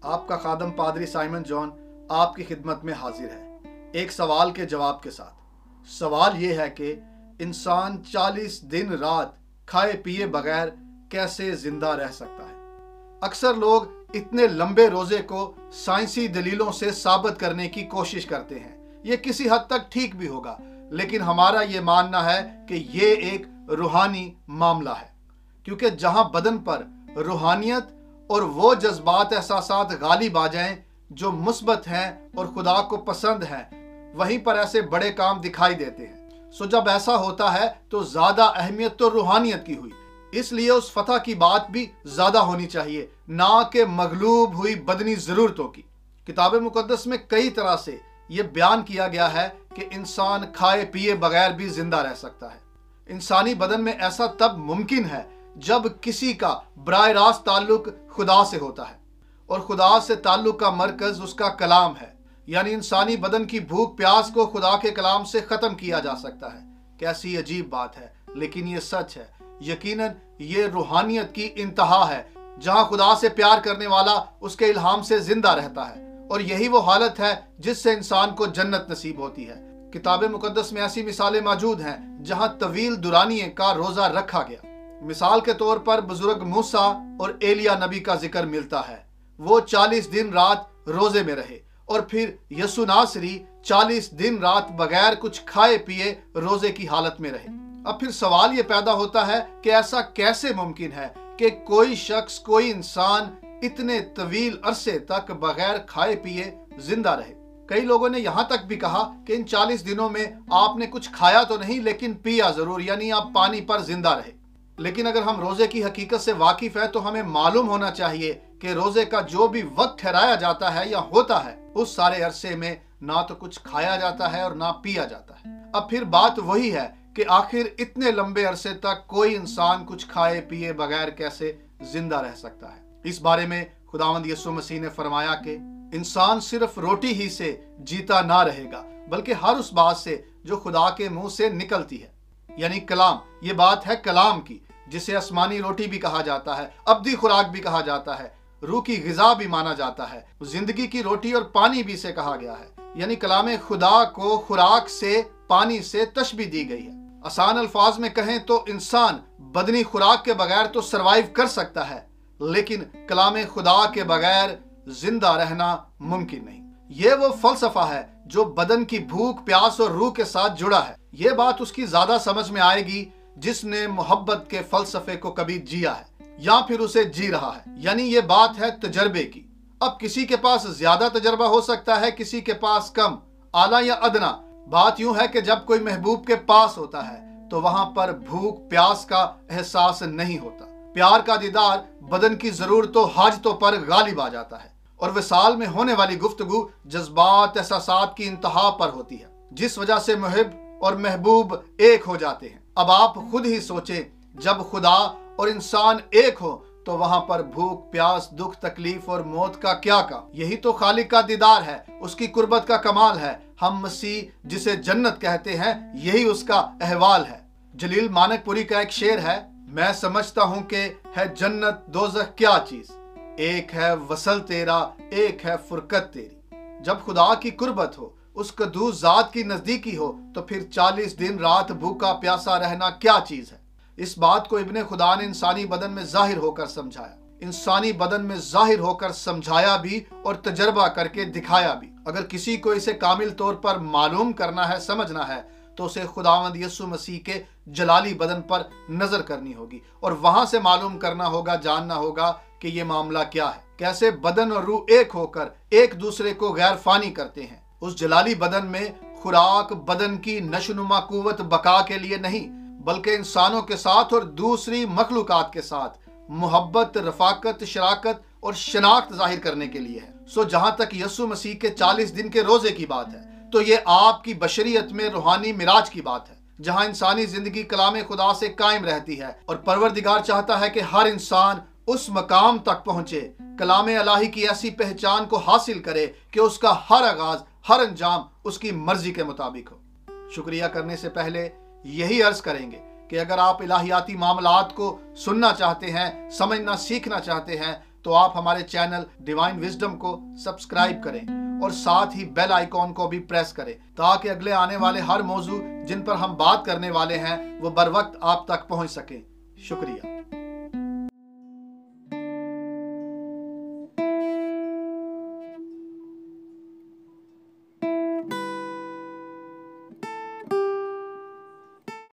آپ کا خادم پادری سائمن جان آپ کی خدمت میں حاضر ہے ایک سوال کے جواب کے ساتھ۔ سوال یہ ہے کہ انسان 40 دن رات کھائے پیے بغیر کیسے زندہ رہ سکتا ہے؟ اکثر لوگ اتنے لمبے روزے کو سائنسی دلیلوں سے ثابت کرنے کی کوشش کرتے ہیں۔ یہ کسی حد تک ٹھیک بھی ہوگا، لیکن ہمارا یہ ماننا ہے کہ یہ ایک روحانی معاملہ ہے، کیونکہ جہاں بدن پر روحانیت اور وہ جذبات احساسات غالب آ جائیں جو مثبت ہیں اور خدا کو پسند ہیں، وہیں پر ایسے بڑے کام دکھائی دیتے ہیں۔ سو جب ایسا ہوتا ہے تو زیادہ اہمیت تو روحانیت کی ہوئی، اس لیے اس فتح کی بات بھی زیادہ ہونی چاہیے، نہ کہ مغلوب ہوئی بدنی ضرورتوں کی۔ کتاب مقدس میں کئی طرح سے یہ بیان کیا گیا ہے کہ انسان کھائے پیے بغیر بھی زندہ رہ سکتا ہے۔ انسانی بدن میں ایسا تب ممکن ہے جب کسی کا براہ راست تعلق خدا سے ہوتا ہے، اور خدا سے تعلق کا مرکز اس کا کلام ہے، یعنی انسانی بدن کی بھوک پیاس کو خدا کے کلام سے ختم کیا جا سکتا ہے۔ کیسی عجیب بات ہے، لیکن یہ سچ ہے۔ یقیناً یہ روحانیت کی انتہا ہے، جہاں خدا سے پیار کرنے والا اس کے الہام سے زندہ رہتا ہے، اور یہی وہ حالت ہے جس سے انسان کو جنت نصیب ہوتی ہے۔ کتاب مقدس میں ایسی مثالیں موجود ہیں جہاں طویل دورانیے کا روزہ رکھا گیا۔ مثال کے طور پر بزرگ موسیٰ اور ایلیا نبی کا ذکر ملتا ہے۔ وہ 40 دن رات روزے میں رہے، اور پھر یسوع ناصری 40 دن رات بغیر کچھ کھائے پیے روزے کی حالت میں رہے۔ اب پھر سوال یہ پیدا ہوتا ہے کہ ایسا کیسے ممکن ہے کہ کوئی شخص، کوئی انسان اتنے طویل عرصے تک بغیر کھائے پیے زندہ رہے؟ کئی لوگوں نے یہاں تک بھی کہا کہ ان 40 دنوں میں آپ نے کچھ کھایا تو نہیں، لیکن پیا ضرور، یعنی آپ پانی پر زندہ رہے۔ لیکن اگر ہم روزے کی حقیقت سے واقف ہیں تو ہمیں معلوم ہونا چاہیے کہ روزے کا جو بھی وقت ٹھہرایا جاتا ہے یا ہوتا ہے، اس سارے عرصے میں نہ تو کچھ کھایا جاتا ہے اور نہ پیا جاتا ہے۔ اب پھر بات وہی ہے کہ آخر اتنے لمبے عرصے تک کوئی انسان کچھ کھائے پیے بغیر کیسے زندہ رہ سکتا ہے؟ اس بارے میں خداوند یسوع مسیح نے فرمایا کہ انسان صرف روٹی ہی سے جیتا نہ رہے گا، بلکہ ہر اس بات سے جو خدا کے منہ سے نکلتی ہے، یعنی کلام۔ یہ بات ہے کلام کی، جسے آسمانی روٹی بھی کہا جاتا ہے، ابدی خوراک بھی کہا جاتا ہے، روح کی غذا بھی مانا جاتا ہے، زندگی کی روٹی اور پانی بھی سے کہا گیا ہے۔ یعنی کلام خدا کو خوراک سے، پانی سے تشبیہ دی گئی ہے۔ آسان الفاظ میں کہیں تو انسان بدنی خوراک کے بغیر تو سروائیو کر سکتا ہے، لیکن کلام خدا کے بغیر زندہ رہنا ممکن نہیں۔ یہ وہ فلسفہ ہے جو بدن کی بھوک پیاس اور روح کے ساتھ جڑا ہے۔ یہ بات اس کی زیادہ سمجھ میں آئے گی جس نے محبت کے فلسفے کو کبھی جیا ہے یا پھر اسے جی رہا ہے، یعنی یہ بات ہے تجربے کی۔ اب کسی کے پاس زیادہ تجربہ ہو سکتا ہے، کسی کے پاس کم، اعلیٰ یا ادنا۔ بات یوں ہے کہ جب کوئی محبوب کے پاس ہوتا ہے تو وہاں پر بھوک پیاس کا احساس نہیں ہوتا۔ پیار کا دیدار بدن کی ضرورتوں حاجتوں پر غالب آ جاتا ہے، اور وصال میں ہونے والی گفتگو جذبات احساسات کی انتہا پر ہوتی ہے، جس وجہ سے محب اور محبوب ایک ہو جاتے ہیں۔ اب آپ خود ہی سوچیں، جب خدا اور انسان ایک ہو تو وہاں پر بھوک پیاس، دکھ تکلیف اور موت کا کیا کام؟ یہی تو خالق کا دیدار ہے، اس کی قربت کا کمال ہے۔ ہم مسیح جسے جنت کہتے ہیں، یہی اس کا احوال ہے۔ جلیل مانک پوری کا ایک شعر ہے، میں سمجھتا ہوں کہ ہے جنت دوزخ کیا چیز، ایک ہے وصل تیرا، ایک ہے فرقت تیری۔ جب خدا کی قربت ہو، اس قدوس ذات کی نزدیکی ہو، تو پھر 40 دن رات بھوکا پیاسا رہنا کیا چیز ہے؟ اس بات کو ابن خدا نے انسانی بدن میں ظاہر ہو کر سمجھایا، انسانی بدن میں ظاہر ہو کر سمجھایا بھی اور تجربہ کر کے دکھایا بھی۔ اگر کسی کو اسے کامل طور پر معلوم کرنا ہے، سمجھنا ہے، تو اسے خداوند یسوع مسیح کے جلالی بدن پر نظر کرنی ہوگی، اور وہاں سے معلوم کرنا ہوگا، جاننا ہوگا کہ یہ معاملہ کیا ہے، کیسے بدن اور روح ایک ہو کر ایک دوسرے کو غیر فانی کرتے ہیں۔ اس جلالی بدن میں خوراک بدن کی نشوونما قوت بقا کے لیے نہیں، بلکہ انسانوں کے ساتھ اور دوسری مخلوقات کے ساتھ محبت، رفاقت، شراکت اور شناخت ظاہر کرنے کے لیے ہے۔ سو جہاں تک یسوع مسیح کے 40 دن کے روزے کی بات ہے، تو یہ آپ کی بشریت میں روحانی معراج کی بات ہے، جہاں انسانی زندگی کلام خدا سے قائم رہتی ہے، اور پروردگار چاہتا ہے کہ ہر انسان اس مقام تک پہنچے، کلام الہی کی ایسی پہچان کو حاصل کرے کہ اس کا ہر آغاز، ہر انجام اس کی مرضی کے مطابق ہو۔ شکریہ کرنے سے پہلے یہی عرض کریں گے کہ اگر آپ الہیاتی معاملات کو سننا چاہتے ہیں، سمجھنا سیکھنا چاہتے ہیں، تو آپ ہمارے چینل ڈیوائن وزڈم کو سبسکرائب کریں اور ساتھ ہی بیل آئیکن کو بھی پریس کریں تاکہ اگلے آنے والے ہر موضوع جن پر ہم بات کرنے والے ہیں وہ بر وقت آپ تک پہنچ سکیں۔ شکریہ۔